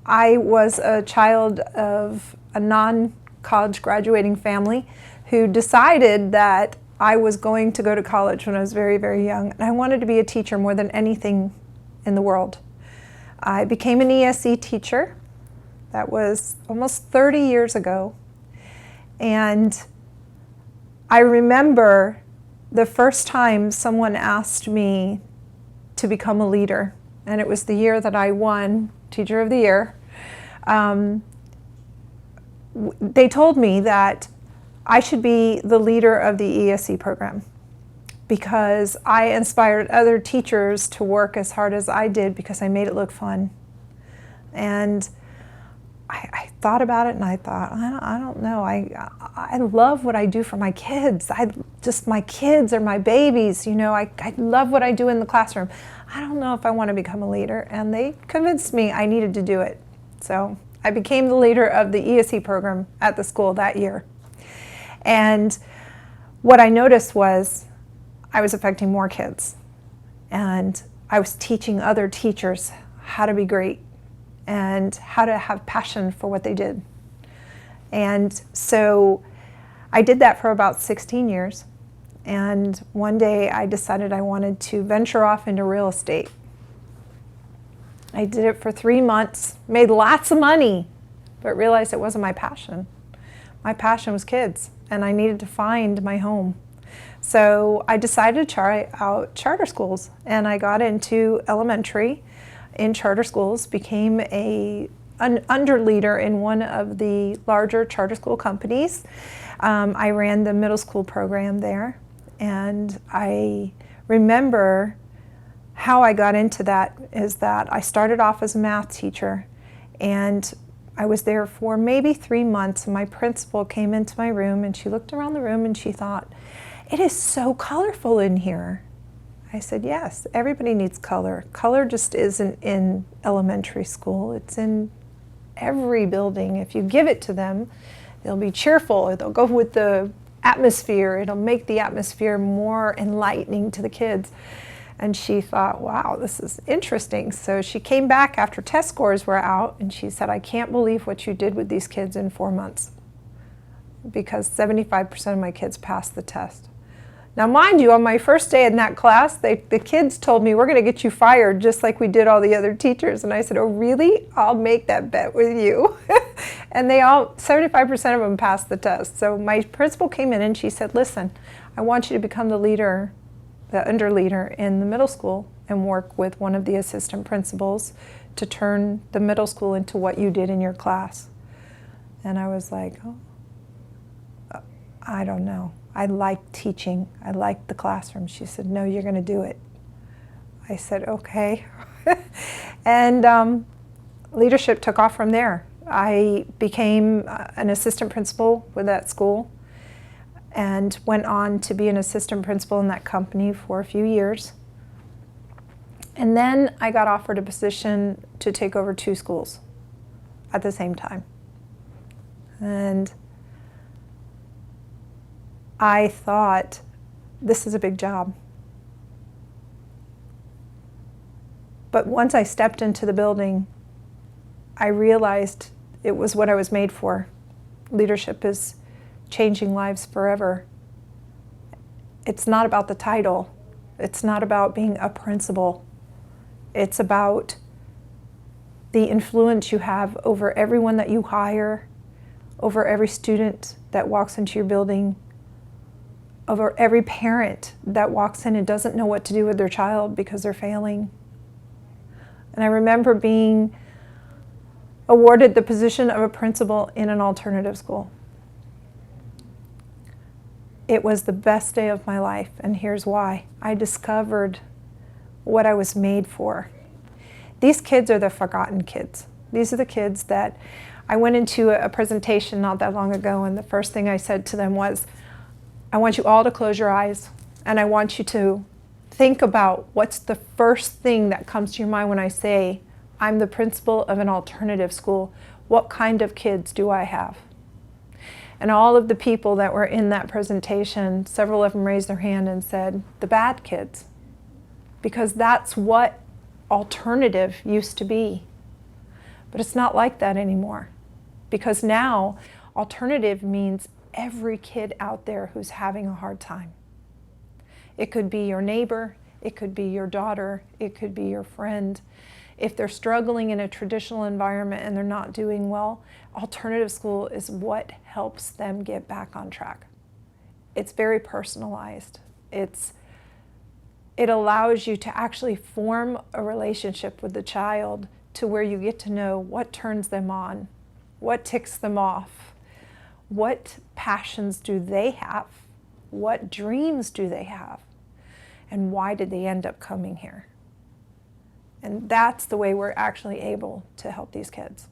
I was a child of a non-college graduating family who decided that I was going to go to college when I was very, very young, and I wanted to be a teacher more than anything in the world. I became an ESE teacher. That was almost 30 years ago. And I remember the first time someone asked me to become a leader, and it was the year that I won Teacher of the Year. They told me that I should be the leader of the ESE program because I inspired other teachers to work as hard as I did because I made it look fun. And I thought about it and I thought, I don't know, I love what I do for my kids. My kids are my babies, you know, I love what I do in the classroom. I don't know if I want to become a leader, and they convinced me I needed to do it. So I became the leader of the ESE program at the school that year. And what I noticed was I was affecting more kids, and I was teaching other teachers how to be great and how to have passion for what they did. And so I did that for about 16 years. And one day I decided I wanted to venture off into real estate. I did it for 3 months, made lots of money, but realized it wasn't my passion. My passion was kids, and I needed to find my home. So I decided to try out charter schools, and I got into elementary in charter schools, became an underleader in one of the larger charter school companies. I ran the middle school program there, and I remember how I got into that is that I started off as a math teacher, and I was there for maybe 3 months, and my principal came into my room and she looked around the room and she thought, "It is so colorful in here." I said, "Yes, everybody needs color. Color just isn't in elementary school. It's in every building. If you give it to them, they'll be cheerful. They'll go with the atmosphere. It'll make the atmosphere more enlightening to the kids." And she thought, wow, this is interesting. So she came back after test scores were out and she said, "I can't believe what you did with these kids in 4 months, because 75% of my kids passed the test." Now, mind you, on my first day in that class, the kids told me, "We're going to get you fired just like we did all the other teachers." And I said, "Oh, really? I'll make that bet with you." And 75% of them passed the test. So my principal came in and she said, "Listen, I want you to become the leader, the underleader in the middle school and work with one of the assistant principals to turn the middle school into what you did in your class." And I was like, "Oh, I don't know. I like teaching. I like the classroom." She said, "No, you're going to do it." I said, "Okay." And leadership took off from there. I became an assistant principal with that school and went on to be an assistant principal in that company for a few years. And then I got offered a position to take over 2 schools at the same time. And I thought, this is a big job. But once I stepped into the building, I realized it was what I was made for. Leadership is changing lives forever. It's not about the title. It's not about being a principal. It's about the influence you have over everyone that you hire, over every student that walks into your building, over every parent that walks in and doesn't know what to do with their child because they're failing. And I remember being awarded the position of a principal in an alternative school. It was the best day of my life, and here's why. I discovered what I was made for. These kids are the forgotten kids. These are the kids that I went into a presentation not that long ago, and the first thing I said to them was, "I want you all to close your eyes, and I want you to think about what's the first thing that comes to your mind when I say, I'm the principal of an alternative school. What kind of kids do I have?" And all of the people that were in that presentation, several of them raised their hand and said, "The bad kids." Because that's what alternative used to be. But it's not like that anymore, because now alternative means every kid out there who's having a hard time. It could be your neighbor, it could be your daughter, it could be your friend. If they're struggling in a traditional environment and they're not doing well, alternative school is what helps them get back on track. It's very personalized. It allows you to actually form a relationship with the child to where you get to know what turns them on, what ticks them off, what passions do they have, what dreams do they have, and why did they end up coming here? And that's the way we're actually able to help these kids.